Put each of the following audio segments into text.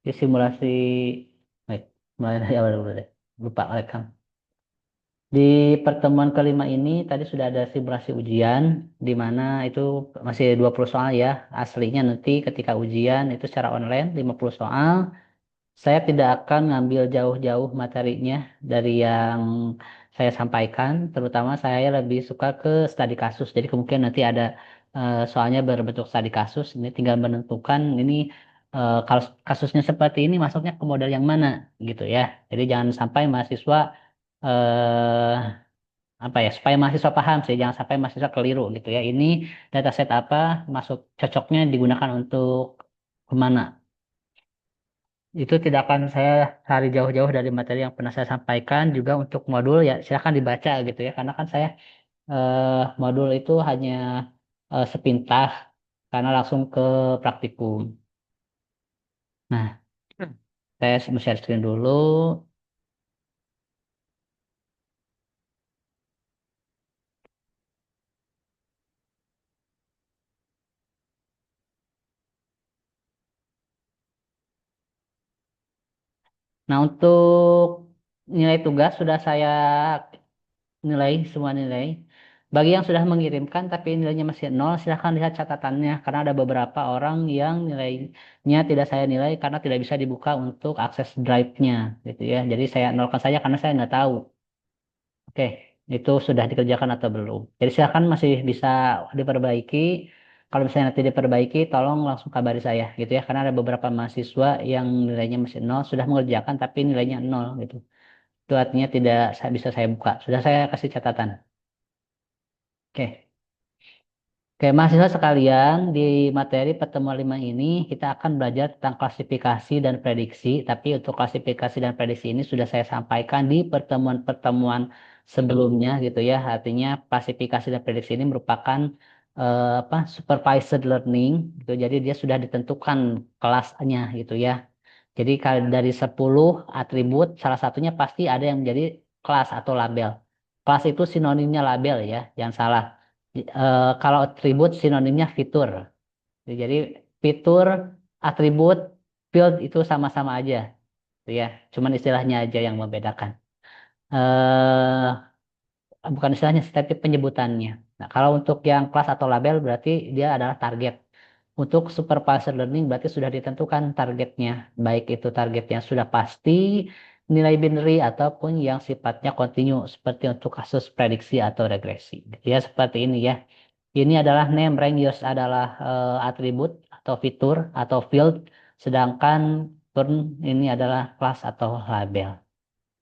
Di simulasi, baik, mulai dari awal dulu deh. Lupa, rekam. Di pertemuan kelima ini tadi sudah ada simulasi ujian, di mana itu masih 20 soal ya. Aslinya nanti ketika ujian itu secara online 50 soal. Saya tidak akan ngambil jauh-jauh materinya dari yang saya sampaikan, terutama saya lebih suka ke studi kasus. Jadi kemungkinan nanti ada soalnya berbentuk studi kasus. Ini tinggal menentukan ini kalau kasusnya seperti ini masuknya ke model yang mana gitu ya. Jadi jangan sampai mahasiswa eh, apa ya supaya mahasiswa paham sih, jangan sampai mahasiswa keliru gitu ya. Ini dataset apa masuk cocoknya digunakan untuk kemana. Itu tidak akan saya cari jauh-jauh dari materi yang pernah saya sampaikan. Juga untuk modul ya silakan dibaca gitu ya. Karena kan saya modul itu hanya sepintas karena langsung ke praktikum. Nah, saya share screen dulu. Nah, untuk nilai tugas sudah saya nilai semua nilai. Bagi yang sudah mengirimkan tapi nilainya masih nol, silahkan lihat catatannya karena ada beberapa orang yang nilainya tidak saya nilai karena tidak bisa dibuka untuk akses drive-nya gitu ya. Jadi saya nolkan saja karena saya nggak tahu. Oke, itu sudah dikerjakan atau belum. Jadi silahkan masih bisa diperbaiki. Kalau misalnya nanti diperbaiki, tolong langsung kabari saya gitu ya. Karena ada beberapa mahasiswa yang nilainya masih nol sudah mengerjakan tapi nilainya nol gitu. Itu artinya tidak bisa saya buka. Sudah saya kasih catatan. Oke. Oke, mahasiswa sekalian, di materi pertemuan 5 ini kita akan belajar tentang klasifikasi dan prediksi, tapi untuk klasifikasi dan prediksi ini sudah saya sampaikan di pertemuan-pertemuan sebelumnya gitu ya. Artinya klasifikasi dan prediksi ini merupakan supervised learning gitu. Jadi dia sudah ditentukan kelasnya gitu ya. Jadi kalau dari 10 atribut, salah satunya pasti ada yang menjadi kelas atau label. Kelas itu sinonimnya label ya, jangan salah. Kalau atribut sinonimnya fitur. Jadi fitur, atribut, field itu sama-sama aja, gitu ya. Cuman istilahnya aja yang membedakan. Eh, Bukan istilahnya, tapi penyebutannya. Nah, kalau untuk yang kelas atau label berarti dia adalah target. Untuk supervisor learning berarti sudah ditentukan targetnya, baik itu targetnya sudah pasti, nilai binary ataupun yang sifatnya kontinu seperti untuk kasus prediksi atau regresi. Ya seperti ini ya. Ini adalah name, rank, use adalah atribut atau fitur atau field, sedangkan turn ini adalah kelas atau label.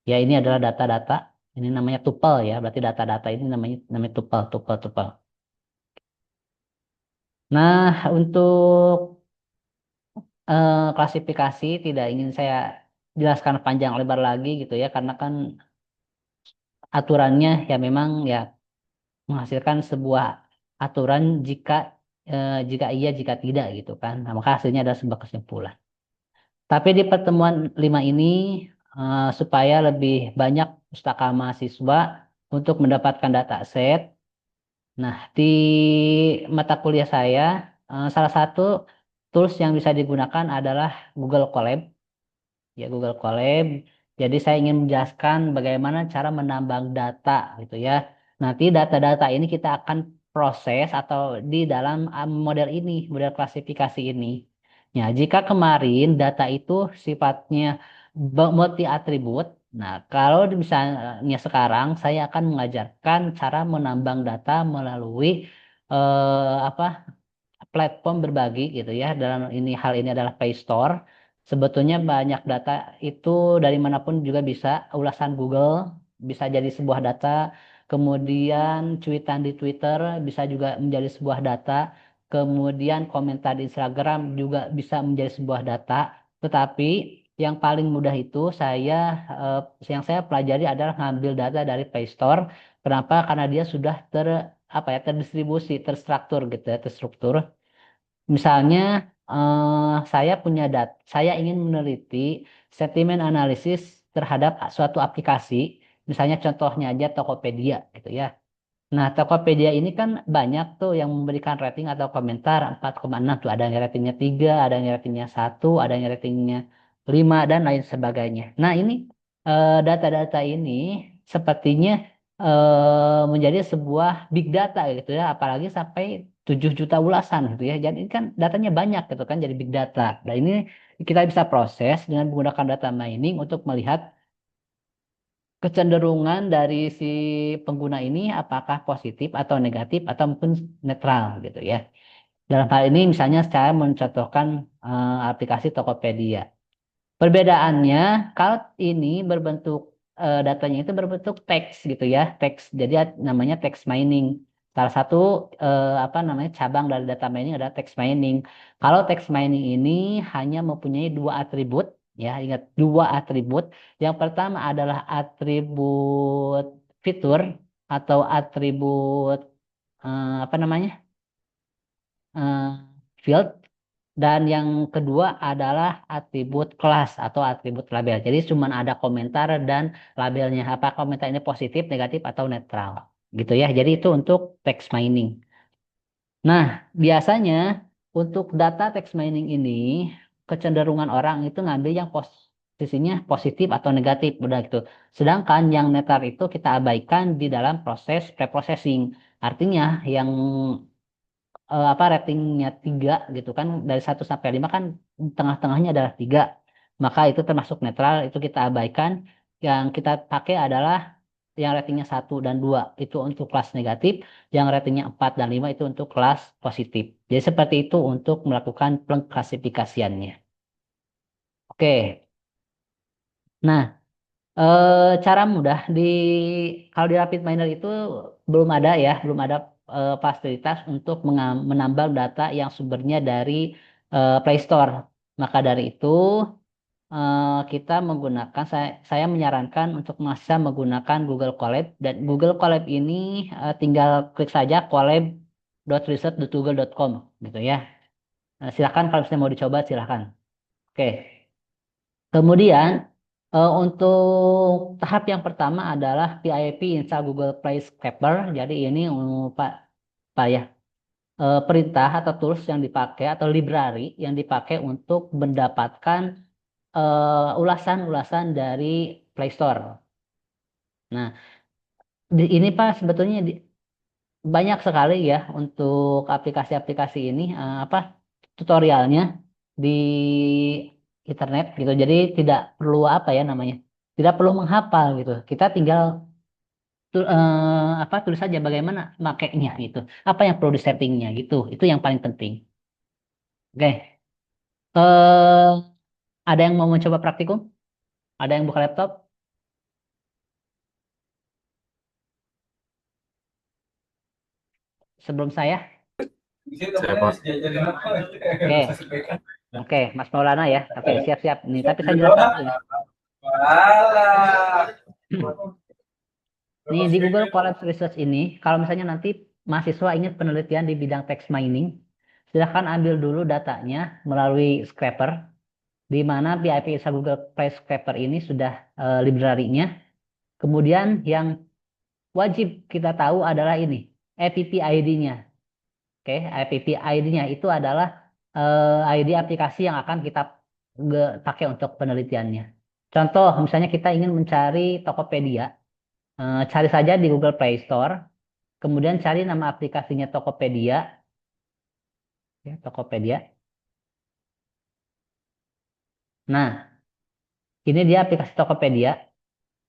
Ya ini adalah data-data. Ini namanya tuple ya. Berarti data-data ini namanya tuple, tuple, tuple. Nah, untuk klasifikasi tidak ingin saya jelaskan panjang lebar lagi gitu ya, karena kan aturannya ya memang ya menghasilkan sebuah aturan jika iya jika tidak gitu kan. Nah, maka hasilnya adalah sebuah kesimpulan. Tapi di pertemuan 5 ini supaya lebih banyak pustaka mahasiswa untuk mendapatkan data set. Nah, di mata kuliah saya salah satu tools yang bisa digunakan adalah Google Colab. Ya Google Colab. Jadi saya ingin menjelaskan bagaimana cara menambang data gitu ya. Nanti data-data ini kita akan proses atau di dalam model ini, model klasifikasi ini. Ya, jika kemarin data itu sifatnya multi atribut, nah kalau misalnya sekarang saya akan mengajarkan cara menambang data melalui apa platform berbagi gitu ya. Dalam ini hal ini adalah Play Store. Sebetulnya banyak data itu dari manapun juga bisa, ulasan Google bisa jadi sebuah data, kemudian cuitan di Twitter bisa juga menjadi sebuah data, kemudian komentar di Instagram juga bisa menjadi sebuah data. Tetapi yang paling mudah itu yang saya pelajari adalah ngambil data dari Play Store. Kenapa? Karena dia sudah terdistribusi, terstruktur gitu ya, terstruktur. Misalnya, saya ingin meneliti sentimen analisis terhadap suatu aplikasi. Misalnya contohnya aja Tokopedia gitu ya. Nah, Tokopedia ini kan banyak tuh yang memberikan rating atau komentar 4,6 tuh. Ada yang ratingnya 3, ada yang ratingnya 1, ada yang ratingnya 5 dan lain sebagainya. Nah, ini data-data ini sepertinya menjadi sebuah big data gitu ya, apalagi sampai 7 juta ulasan gitu ya. Jadi ini kan datanya banyak gitu kan jadi big data. Dan ini kita bisa proses dengan menggunakan data mining untuk melihat kecenderungan dari si pengguna ini apakah positif atau negatif atau mungkin netral gitu ya. Dalam hal ini misalnya saya mencontohkan aplikasi Tokopedia. Perbedaannya, kalau ini berbentuk datanya itu berbentuk teks gitu ya, teks. Jadi namanya text mining. Salah satu apa namanya cabang dari data mining adalah text mining. Kalau text mining ini hanya mempunyai dua atribut, ya ingat dua atribut. Yang pertama adalah atribut fitur atau atribut apa namanya eh, field. Dan yang kedua adalah atribut kelas atau atribut label. Jadi cuma ada komentar dan labelnya. Apa komentar ini positif, negatif, atau netral. Gitu ya. Jadi itu untuk text mining. Nah, biasanya untuk data text mining ini, kecenderungan orang itu ngambil yang posisinya positif atau negatif. Udah gitu. Sedangkan yang netral itu kita abaikan di dalam proses preprocessing. Artinya yang apa ratingnya 3 gitu kan dari 1 sampai 5 kan tengah-tengahnya adalah 3 maka itu termasuk netral itu kita abaikan yang kita pakai adalah yang ratingnya 1 dan 2 itu untuk kelas negatif yang ratingnya 4 dan 5 itu untuk kelas positif jadi seperti itu untuk melakukan pengklasifikasiannya oke nah cara mudah di kalau di Rapid Miner itu belum ada ya, belum ada fasilitas untuk menambal data yang sumbernya dari Play Store. Maka dari itu kita menggunakan saya menyarankan untuk masa menggunakan Google Colab dan Google Colab ini tinggal klik saja colab.research.google.com gitu ya. Silakan kalau misalnya mau dicoba silakan. Oke. Kemudian untuk tahap yang pertama adalah PIP install Google Play Scraper. Jadi ini Pak ya perintah atau tools yang dipakai atau library yang dipakai untuk mendapatkan ulasan-ulasan dari Play Store. Nah, ini Pak sebetulnya banyak sekali ya untuk aplikasi-aplikasi ini apa tutorialnya di internet gitu. Jadi tidak perlu apa ya namanya, tidak perlu menghafal gitu. Kita tinggal apa tulis saja bagaimana makainya gitu. Apa yang perlu di settingnya gitu. Itu yang paling penting. Oke. eh ada yang mau mencoba praktikum? Ada yang buka laptop sebelum saya? Saya Pak. Oke. Oke, Mas Maulana ya. Oke, siap-siap. Nih, tapi saya jelaskan dulu nih. Nih di Google Colab Research ini, kalau misalnya nanti mahasiswa ingin penelitian di bidang text mining, silahkan ambil dulu datanya melalui Scraper, di mana PIP Isa Google Play Scraper ini sudah library-nya. Kemudian yang wajib kita tahu adalah ini, app ID-nya. Oke, app ID-nya itu adalah ID aplikasi yang akan kita pakai untuk penelitiannya. Contoh, misalnya kita ingin mencari Tokopedia, cari saja di Google Play Store. Kemudian cari nama aplikasinya Tokopedia, ya, Tokopedia. Nah, ini dia aplikasi Tokopedia.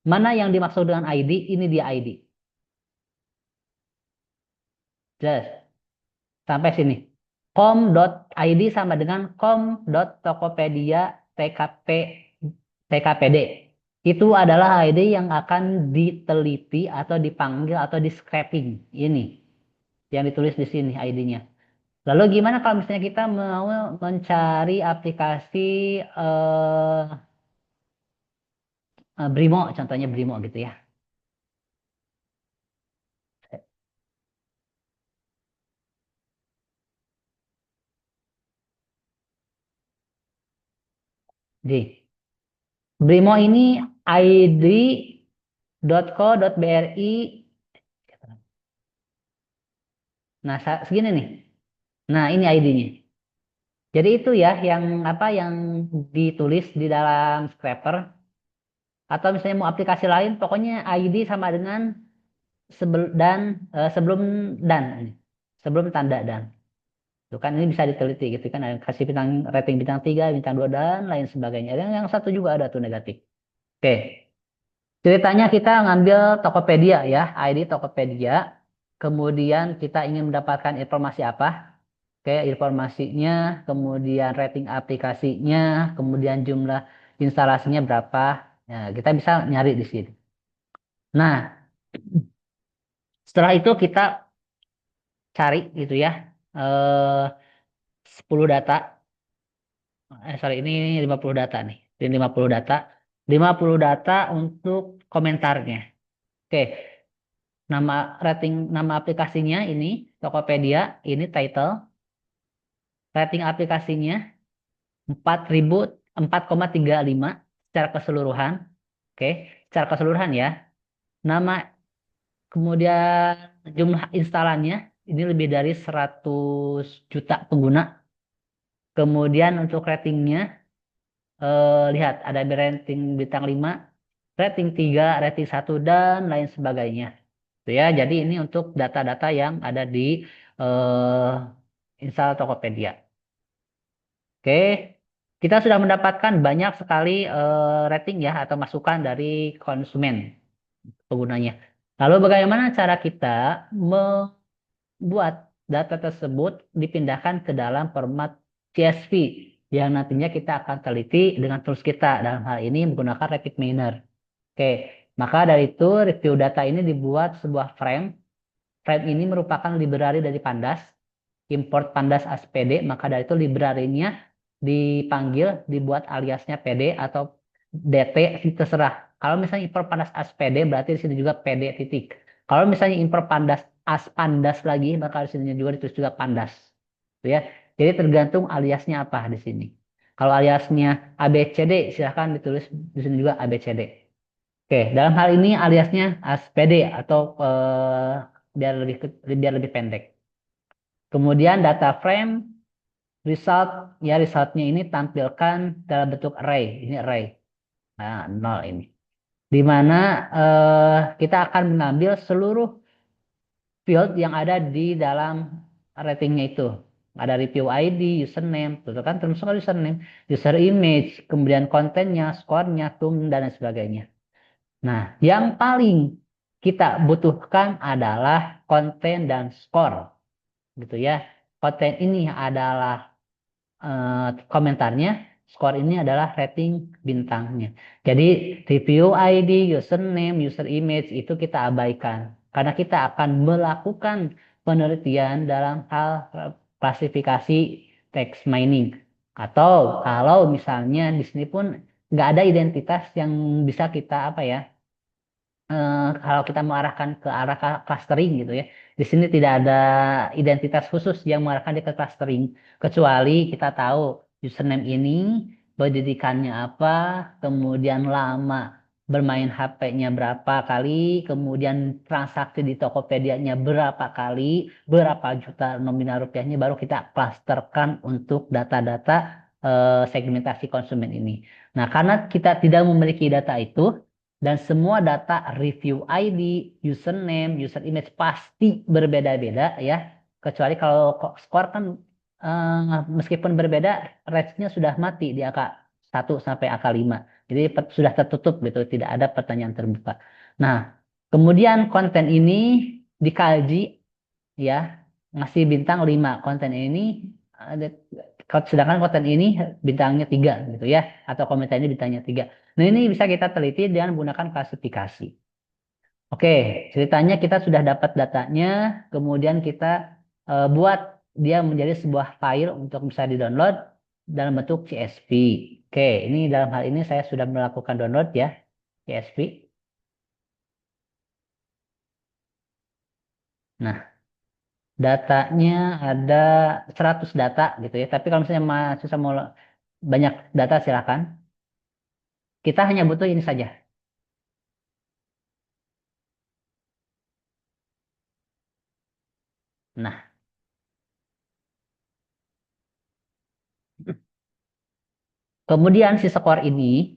Mana yang dimaksud dengan ID? Ini dia ID. Jelas. Sampai sini. com.id sama dengan com.tokopedia tkp tkpd. Itu adalah ID yang akan diteliti atau dipanggil atau di scraping. Ini yang ditulis di sini ID-nya. Lalu gimana kalau misalnya kita mau mencari aplikasi eh, Brimo, contohnya Brimo gitu ya. Di Brimo ini id.co.bri. Nah, segini nih. Nah, ini ID-nya. Jadi itu ya yang apa yang ditulis di dalam scraper atau misalnya mau aplikasi lain pokoknya ID sama dengan sebelum dan sebelum tanda dan. Itu kan ini bisa diteliti gitu kan ada kasih bintang rating bintang 3 bintang 2 dan lain sebagainya. Dan yang satu juga ada tuh negatif. Oke. Ceritanya kita ngambil Tokopedia ya, ID Tokopedia. Kemudian kita ingin mendapatkan informasi apa? Oke, informasinya, kemudian rating aplikasinya, kemudian jumlah instalasinya berapa. Ya, kita bisa nyari di sini. Nah, setelah itu kita cari gitu ya. Eh 10 data. Sorry, ini 50 data nih. Ini 50 data. 50 data untuk komentarnya. Oke, nama aplikasinya ini Tokopedia, ini title, rating aplikasinya 4.000 4,35 secara keseluruhan. Oke, secara keseluruhan ya. Nama kemudian jumlah instalannya ini lebih dari 100 juta pengguna. Kemudian untuk ratingnya lihat ada rating bintang 5, rating 3, rating 1 dan lain sebagainya. Itu ya. Jadi ini untuk data-data yang ada di install Tokopedia. Oke, kita sudah mendapatkan banyak sekali rating ya atau masukan dari konsumen penggunanya. Lalu bagaimana cara kita membuat data tersebut dipindahkan ke dalam format CSV yang nantinya kita akan teliti dengan tools kita dalam hal ini menggunakan RapidMiner. Oke, maka dari itu review data ini dibuat sebuah frame. Frame ini merupakan library dari Pandas, import Pandas as PD, maka dari itu library-nya dipanggil, dibuat aliasnya PD atau DT, terserah. Kalau misalnya import Pandas as PD, berarti di sini juga PD titik. Kalau misalnya import Pandas as Pandas lagi, maka di sini juga ditulis juga Pandas. Gitu ya. Jadi tergantung aliasnya apa di sini. Kalau aliasnya ABCD, silahkan ditulis di sini juga ABCD. Oke, dalam hal ini aliasnya as PD atau biar lebih pendek. Kemudian data frame result ya resultnya ini tampilkan dalam bentuk array. Ini array. Nah, 0 ini. Di mana kita akan mengambil seluruh field yang ada di dalam ratingnya itu. Ada review ID, username, itu kan termasuk username, user image, kemudian kontennya, skornya, tune, dan lain sebagainya. Nah, yang paling kita butuhkan adalah konten dan skor, gitu ya. Konten ini adalah komentarnya, skor ini adalah rating bintangnya. Jadi review ID, username, user image itu kita abaikan karena kita akan melakukan penelitian dalam hal klasifikasi text mining. Atau kalau misalnya di sini pun nggak ada identitas yang bisa kita apa ya kalau kita mengarahkan ke arah clustering gitu ya. Di sini tidak ada identitas khusus yang mengarahkan dia ke clustering. Kecuali kita tahu username ini pendidikannya apa, kemudian lama bermain HP-nya berapa kali, kemudian transaksi di Tokopedia-nya berapa kali, berapa juta nominal rupiahnya, baru kita klasterkan untuk data-data segmentasi konsumen ini. Nah, karena kita tidak memiliki data itu, dan semua data review ID, username, user image pasti berbeda-beda ya. Kecuali kalau skor kan meskipun berbeda, range-nya sudah mati di angka 1 sampai angka 5. Jadi sudah tertutup gitu, tidak ada pertanyaan terbuka. Nah, kemudian konten ini dikaji ya, ngasih bintang 5. Konten ini ada sedangkan konten ini bintangnya 3 gitu ya, atau komentar ini bintangnya 3. Nah, ini bisa kita teliti dengan menggunakan klasifikasi. Oke, ceritanya kita sudah dapat datanya, kemudian kita buat dia menjadi sebuah file untuk bisa di-download dalam bentuk CSV. Oke, ini dalam hal ini saya sudah melakukan download ya, CSV. Nah, datanya ada 100 data gitu ya. Tapi kalau misalnya mahasiswa mau banyak data silakan. Kita hanya butuh ini saja. Nah, Kemudian si skor ini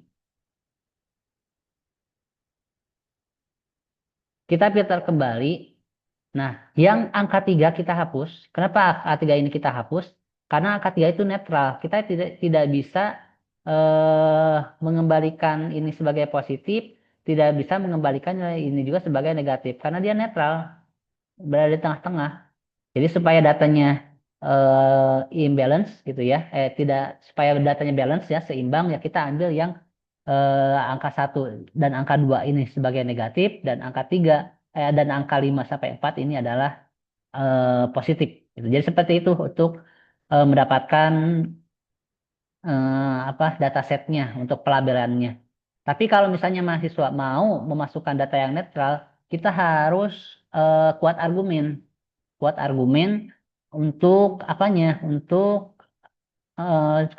kita filter kembali. Nah, yang angka 3 kita hapus. Kenapa angka 3 ini kita hapus? Karena angka 3 itu netral. Kita tidak bisa mengembalikan ini sebagai positif, tidak bisa mengembalikan nilai ini juga sebagai negatif karena dia netral, berada di tengah-tengah. Jadi supaya datanya imbalance gitu ya, tidak supaya datanya balance ya, seimbang ya kita ambil yang angka 1 dan angka 2 ini sebagai negatif dan angka 3 dan angka 5 sampai 4 ini adalah positif gitu. Jadi seperti itu untuk mendapatkan apa datasetnya untuk pelabelannya. Tapi kalau misalnya mahasiswa mau memasukkan data yang netral, kita harus kuat argumen, kuat argumen untuk apanya? Untuk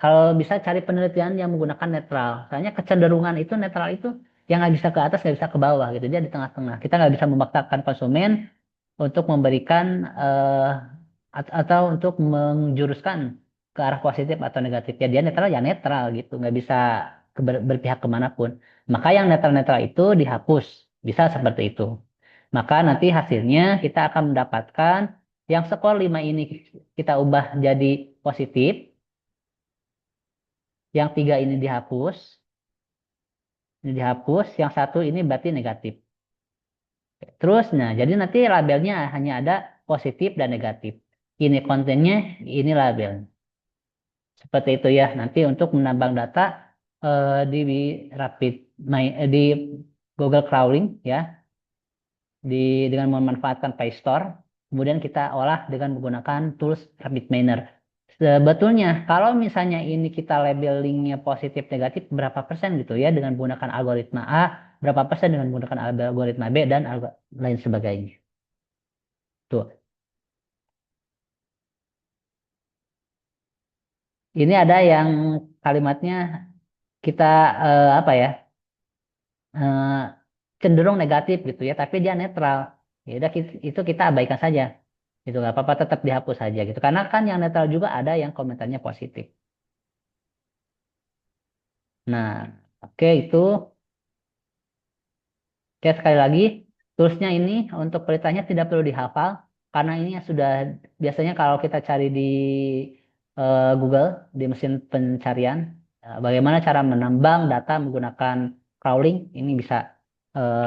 kalau bisa cari penelitian yang menggunakan netral. Soalnya kecenderungan itu netral itu yang nggak bisa ke atas, nggak bisa ke bawah gitu. Dia di tengah-tengah. Kita nggak bisa memaksakan konsumen untuk memberikan atau untuk menjuruskan ke arah positif atau negatif. Ya dia netral gitu, nggak bisa berpihak kemanapun. Maka yang netral-netral itu dihapus. Bisa seperti itu. Maka nanti hasilnya kita akan mendapatkan yang skor 5 ini kita ubah jadi positif, yang 3 ini dihapus, yang satu ini berarti negatif. Terus, nah, jadi nanti labelnya hanya ada positif dan negatif. Ini kontennya, ini label. Seperti itu ya. Nanti untuk menambang data di Rapid di Google Crawling ya, dengan memanfaatkan PyStore. Kemudian kita olah dengan menggunakan tools RabbitMiner. Sebetulnya kalau misalnya ini kita labelingnya positif negatif berapa persen gitu ya dengan menggunakan algoritma A, berapa persen dengan menggunakan algoritma B dan lain sebagainya. Tuh. Ini ada yang kalimatnya kita apa ya? eh, cenderung negatif gitu ya, tapi dia netral. Ya udah itu kita abaikan saja. Itu nggak apa-apa, tetap dihapus saja gitu. Karena kan yang netral juga ada yang komentarnya positif. Nah, oke itu. Oke, sekali lagi, toolsnya ini untuk peritanya tidak perlu dihafal, karena ini sudah biasanya kalau kita cari di Google, di mesin pencarian, bagaimana cara menambang data menggunakan crawling, ini bisa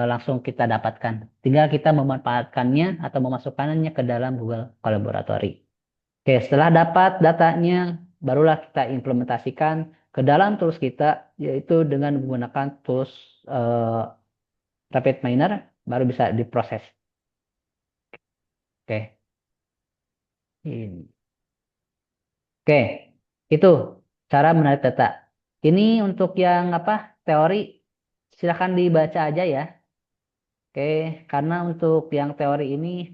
langsung kita dapatkan. Tinggal kita memanfaatkannya atau memasukkannya ke dalam Google Collaboratory. Oke, setelah dapat datanya, barulah kita implementasikan ke dalam tools kita, yaitu dengan menggunakan tools eh, Rapid Miner baru bisa diproses. Oke. Oke. Itu cara menarik data. Ini untuk yang apa? Teori silakan dibaca aja ya. Oke, karena untuk yang teori ini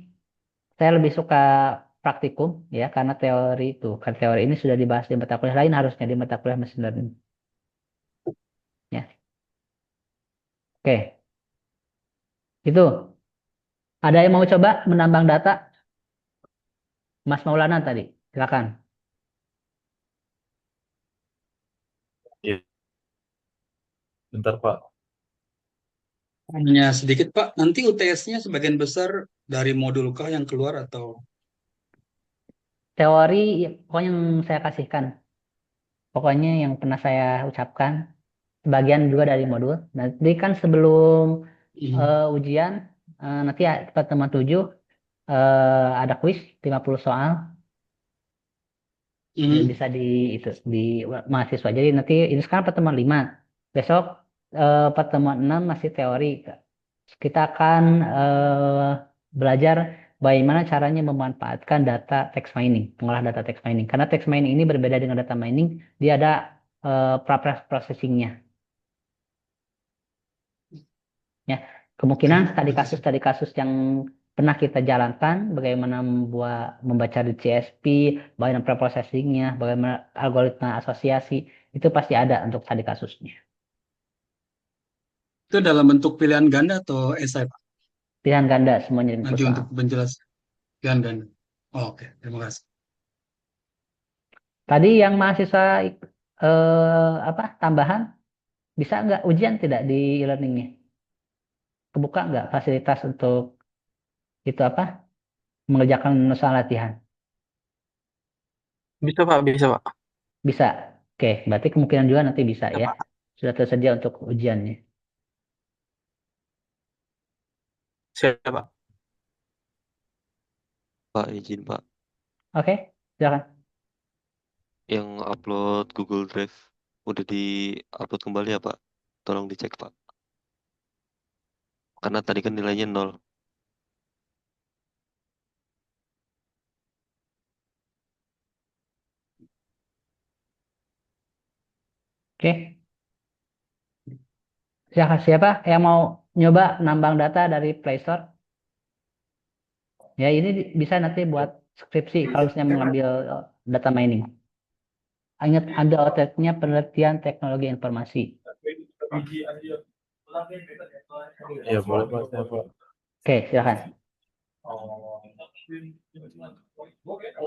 saya lebih suka praktikum ya karena teori itu kan teori ini sudah dibahas di mata kuliah lain harusnya di mata kuliah machine learning ya. Oke, itu ada yang mau coba menambang data Mas Maulana tadi. Silakan. Iya, bentar Pak. Hanya sedikit Pak, nanti UTS-nya sebagian besar dari modul kah yang keluar atau Teori ya, pokoknya yang saya kasihkan. Pokoknya yang pernah saya ucapkan, sebagian juga dari modul. Nanti kan sebelum ujian, nanti ya, pertemuan 7 ada kuis 50 soal. Ya, Mhm. bisa itu di mahasiswa. Jadi nanti ini sekarang pertemuan 5. Besok pertemuan 6 masih teori. Kita akan belajar bagaimana caranya memanfaatkan data text mining, mengolah data text mining. Karena text mining ini berbeda dengan data mining, dia ada processingnya. Ya, kemungkinan Oke, berarti tadi kasus yang pernah kita jalankan, bagaimana membaca di CSP, bagaimana preprocessingnya, bagaimana algoritma asosiasi, itu pasti ada untuk tadi kasusnya. itu dalam bentuk pilihan ganda atau esai Pak? Pilihan ganda semuanya 50 Nanti soal. untuk penjelas pilihan ganda. Oh, oke, terima kasih. Tadi yang mahasiswa apa tambahan bisa nggak ujian tidak di e-learningnya? Kebuka nggak fasilitas untuk itu apa mengerjakan soal latihan? Bisa Pak, bisa Pak. Bisa. Oke, berarti kemungkinan juga nanti bisa Ya ya. Pak. Sudah tersedia untuk ujiannya. Siap Pak. Pak, izin Pak, Oke, silakan. yang upload Google Drive udah di-upload kembali ya Pak? Tolong dicek Pak. Karena tadi kan nilainya 0. Oke, silakan siapa yang mau nyoba nambang data dari Play Store? Ya, ini bisa nanti buat skripsi kalau misalnya mengambil data mining. Ingat ambil OTT-nya penelitian teknologi informasi. Iya, boleh Pak, saya Pak. Oke, silakan.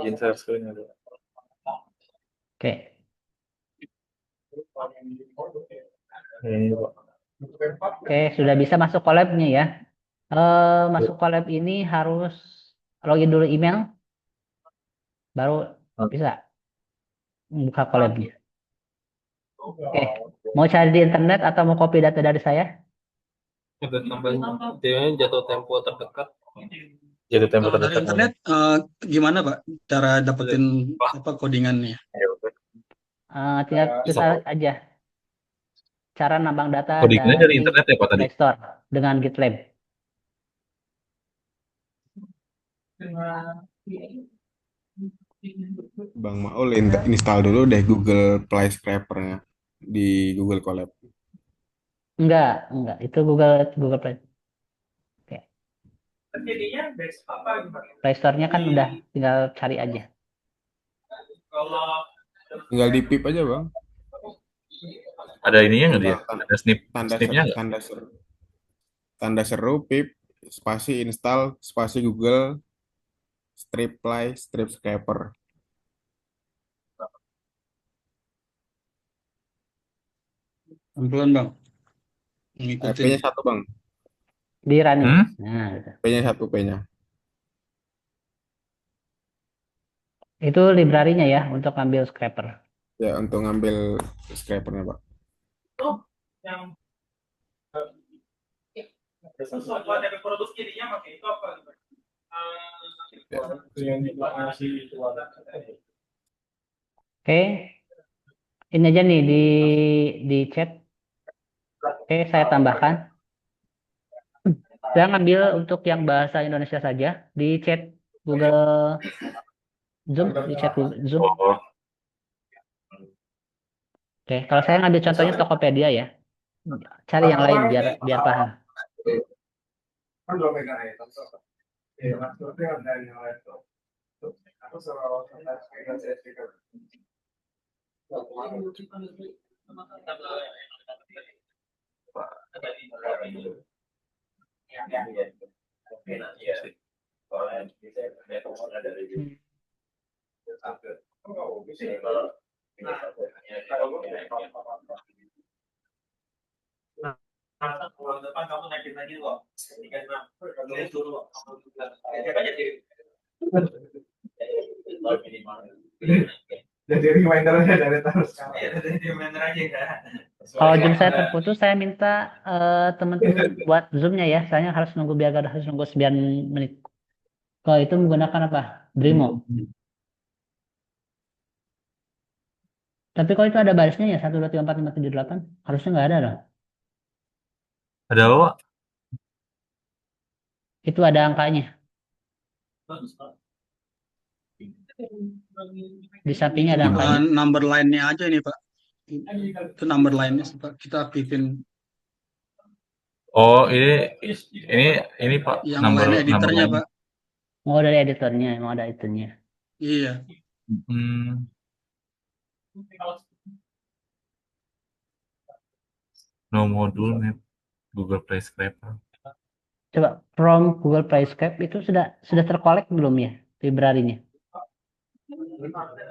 Izin share screen ya, Pak. Oke, Ini Pak. oke, sudah bisa masuk collab-nya ya. Masuk collab ini harus login dulu email, baru bisa buka collab-nya. Oke, mau cari di internet atau mau copy data dari saya? Ada tambahan dia jatuh tempo terdekat. Jadi tempo Kalau dari terdekat internet gimana Pak cara dapetin apa codingannya? Tinggal tulis aja cara nambang data Codingnya dari dari internet ya Pak tadi? Play Store dengan GitLab. Bang Maul install dulu deh Google Play Scraper-nya di Google Colab. Enggak, itu Google Google Play. Oke. Play Store-nya kan udah tinggal cari aja. Tinggal di pip aja Bang. Ada ininya nggak dia? Ada Tanda snipnya nggak? tanda seru pip spasi install spasi Google strip play strip scraper. Pelan Bang. Ngikutin. P-nya 1 Bang. Di running. Hmm? Nah, gitu. P-nya 1 P-nya. Itu library-nya ya untuk ambil scraper. Ya untuk ngambil scrapernya Pak. Oke, ini aja nih di chat. Oke, saya tambahkan. Saya ngambil untuk yang bahasa Indonesia saja di chat Google Zoom, di chat Google Zoom. Oh, Oke, kalau saya ngambil contohnya Tokopedia ya. Cari yang lain biar paham. Jadi remindernya dari terus. Kalau Zoom saya terputus, saya minta teman-teman buat Zoom-nya ya. Saya harus nunggu harus nunggu 9 menit. Kalau itu menggunakan apa? Drimo. Tapi kalau itu ada barisnya ya 1 2 3 4 5 7 8, harusnya nggak ada loh. ada apa Pak? Itu ada angkanya. Di sampingnya ada angkanya. Number line-nya aja ini Pak. Itu number line-nya Pak. Kita aktifin Oh, ini Pak, yang number lainnya editornya line. Pak. Mau dari editornya, mau ada itunya. Iya. Hmm. No module map Google Play Scraper. Coba from Google Play Script itu sudah terkolek belum ya library-nya?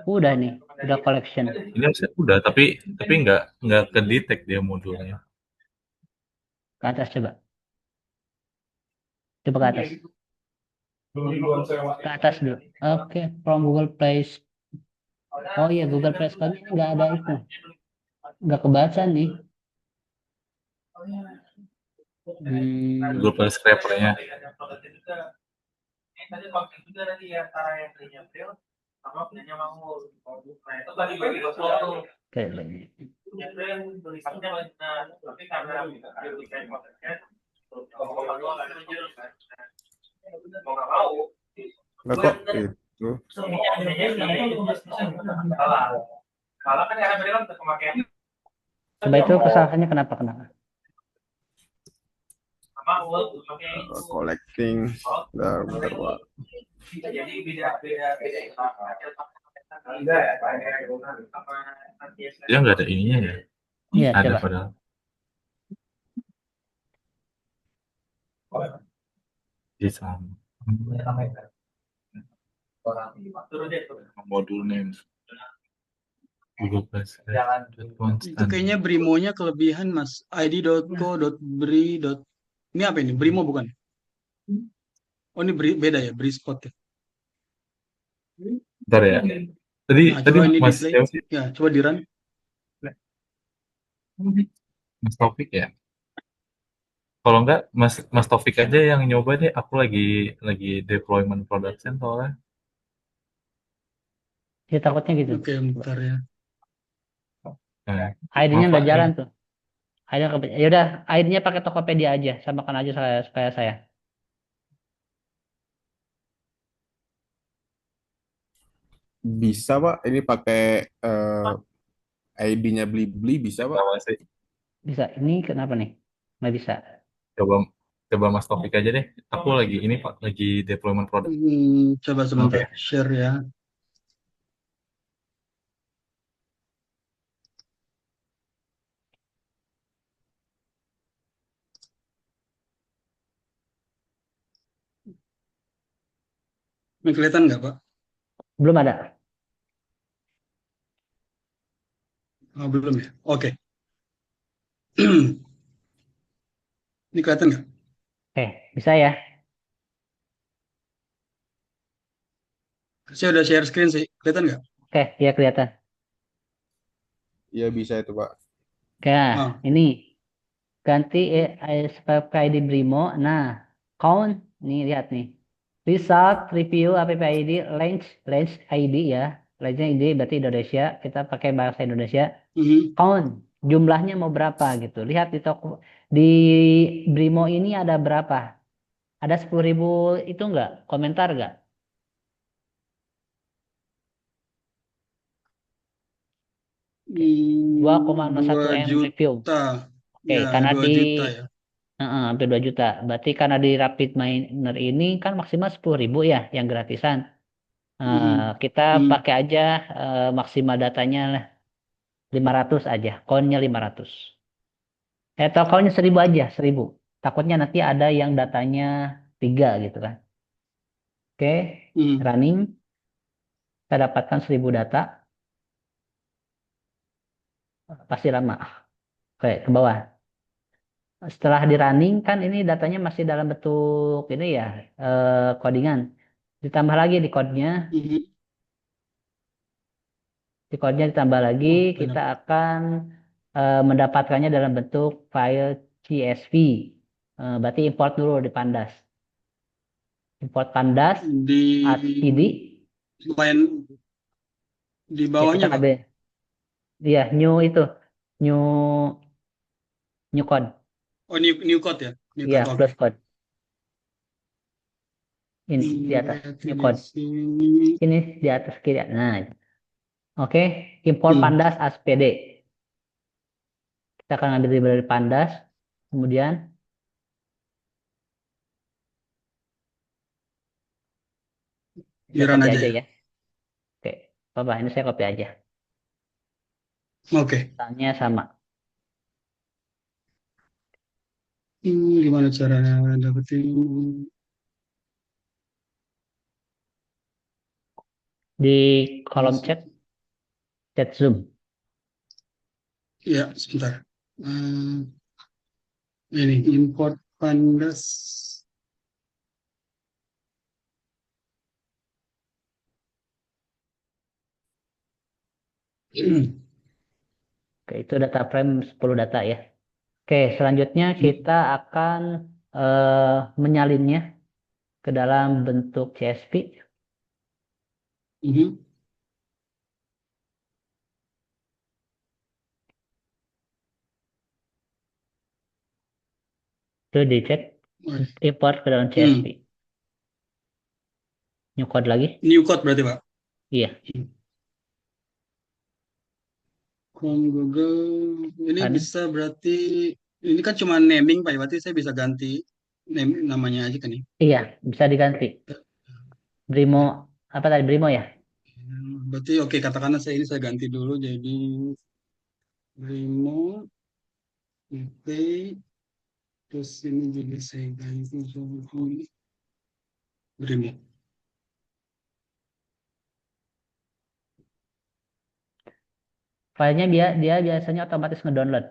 Udah nih, udah collection. Ini harusnya udah, tapi nggak kedetek dia modulnya. Ke atas coba. Coba ke atas. Ke atas dulu. Oke, from Google Play. Oh iya, Google Play Store ini nggak ada itu. Nggak kebaca nih. Hmm, Google Play Scraper-nya. oke, lagi. Nah, kok itu Coba itu kesalahannya kenapa? collecting. Bentar, Pak. Dia nggak ada ininya ya. Iya, Ada coba. padahal. Di sana. Modul name. Google Play Scraper. Itu kayaknya Brimo-nya kelebihan, Mas. id.co.bri. Ini apa ini? Brimo bukan? Oh, ini beda ya, Brispot ya. Bentar ya. Tadi Nah, tadi coba ini Mas di-play. siapa sih? Ya, coba di-run. Mas Taufik ya. Kalau enggak Mas Taufik aja yang nyoba deh. Aku lagi deployment production soalnya. Ya takutnya gitu. Oke, bentar ya. Nah, ID-nya maaf, nggak Pak, jalan nih. tuh. ID-nya ya udah, ID-nya pakai Tokopedia aja, samakan aja supaya saya. Bisa, Pak. Ini pakai ID-nya Blibli bisa, Pak. Sama sih. Bisa. Ini kenapa nih? Nggak bisa. Coba coba Mas Taufik aja deh. Aku lagi ini Pak, lagi deployment product. Coba Maaf sebentar. ya. Share ya. Ini kelihatan nggak, Pak? Belum ada. Oh, belum ya. Oke. Ini kelihatan nggak? Oke, bisa ya. Saya udah share screen sih. Kelihatan nggak? Oke, ya kelihatan. Iya, bisa itu, Pak. Oke, Ah, ini ganti SPK ID Brimo. Nah, count nih lihat nih. Result review app ID range ID ya. Range ID berarti Indonesia. Kita pakai bahasa Indonesia. mhm. Count jumlahnya mau berapa gitu. Lihat di toko di Brimo ini ada berapa? Ada 10.000 itu enggak? Komentar enggak? Oke. 2,01 2 M review. juta. Oke, Ya, karena 2 di juta ya. hampir 2 juta. Berarti karena di Rapid Miner ini kan maksimal 10.000 ya yang gratisan. Mhm. Kita Mhm. pakai aja maksimal datanya lah 500 aja. Koinnya 500. Atau koinnya 1.000 aja, 1.000. Takutnya nanti ada yang datanya 3 gitu kan. Oke, Mhm. running. Kita dapatkan 1.000 data. Pasti lama. Oke, ke bawah. Setelah di running kan ini datanya masih dalam bentuk ini ya, codingan. Ditambah lagi Mhm. di code-nya ditambah lagi, Wah, kita banyak. akan mendapatkannya dalam bentuk file CSV. Berarti import dulu di Pandas. Import Pandas Di as PD. line di Ya kita bawahnya, Pak. ambil, ya new new code. Oh, new code ya. New Ya code. Oke. plus code. Ini di atas Lihat new di code. sini. Ini di atas kiri. Nah, oke. Import Hmm. Pandas as PD. Kita akan ambil dari Pandas. Kemudian Di saya run copy aja aja ya. ya. Oke. Apa ini saya copy aja. Oke. Tanya sama. Gimana caranya dapetin? Di kolom chat Zoom. Ya, sebentar. Ini import pandas. Oke, itu data frame 10 data ya. Oke, selanjutnya kita akan menyalinnya ke dalam bentuk CSV. Mhm. Itu dicek Wih. import ke dalam CSV. New code lagi? New code berarti, Pak. Iya. Chrome Google ini Kan? bisa berarti ini kan cuma naming Pak, berarti saya bisa ganti namanya aja kan ya. Iya, bisa diganti. Brimo, apa tadi Brimo ya? Berarti oke, katakanlah ini saya ganti dulu jadi Brimo IP, terus ini juga saya ganti jadi Brimo. Filenya dia biasanya otomatis ngedownload.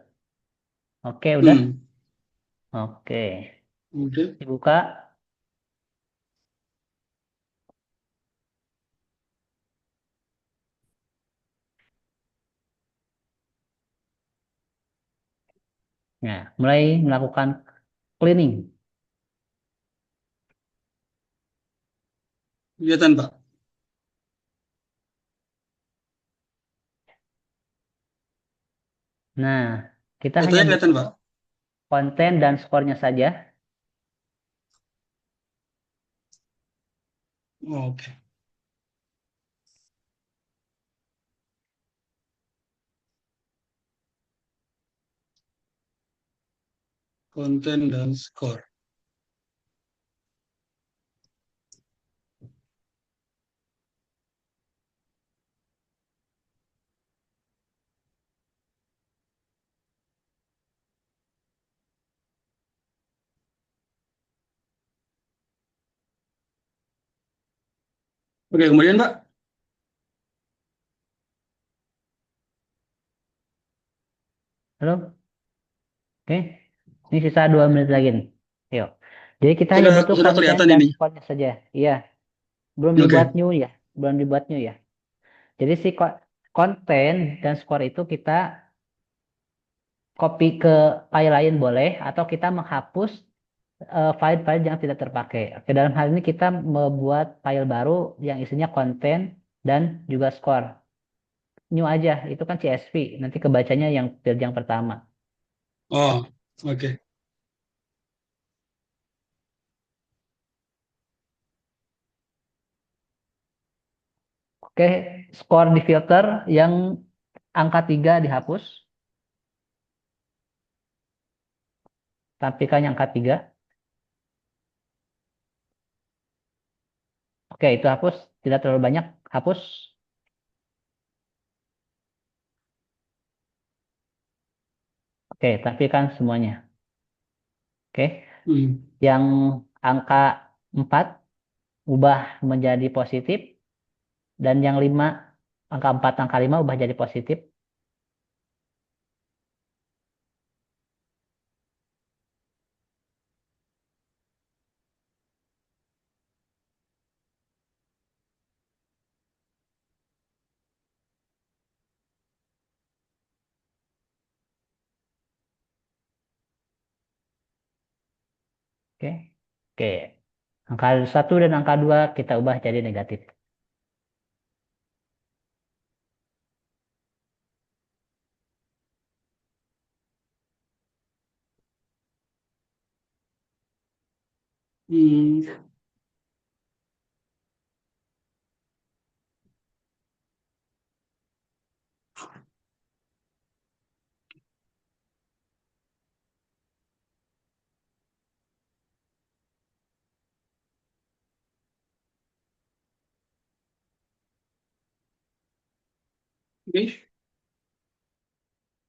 Oke, udah? Hmm, Oke. udah. Dibuka. Nah, mulai melakukan cleaning. Kelihatan Pak. Nah, kita hanya Fotonya kelihatan butuh Pak. konten dan skornya saja. Oke. Konten dan skor. Oke, kemudian Pak. Halo? Oke. Ini sisa 2 menit lagi nih. Yuk. Jadi kita hanya Sudah butuh sudah konten kelihatan dan ini. skornya saja. Iya. Belum dibuat Oke. new ya. Belum dibuat new ya. Jadi si konten dan skor itu kita copy ke file lain boleh atau kita menghapus file-file yang tidak terpakai. Oke, dalam hal ini kita membuat file baru yang isinya konten dan juga skor. New aja, itu kan CSV. Nanti kebacanya yang field yang pertama. Oh, oke. Oke, skor di filter yang angka 3 dihapus. Tampilkan yang angka 3. Oke, itu hapus. Tidak terlalu banyak. Hapus. Oke, tampilkan semuanya. Oke, Hmm. yang angka 4 ubah menjadi positif. Dan yang 5, angka 4, angka 5 ubah jadi positif. Oke, oke. Angka 1 dan angka 2 kita ubah jadi negatif. Hmm. Oke.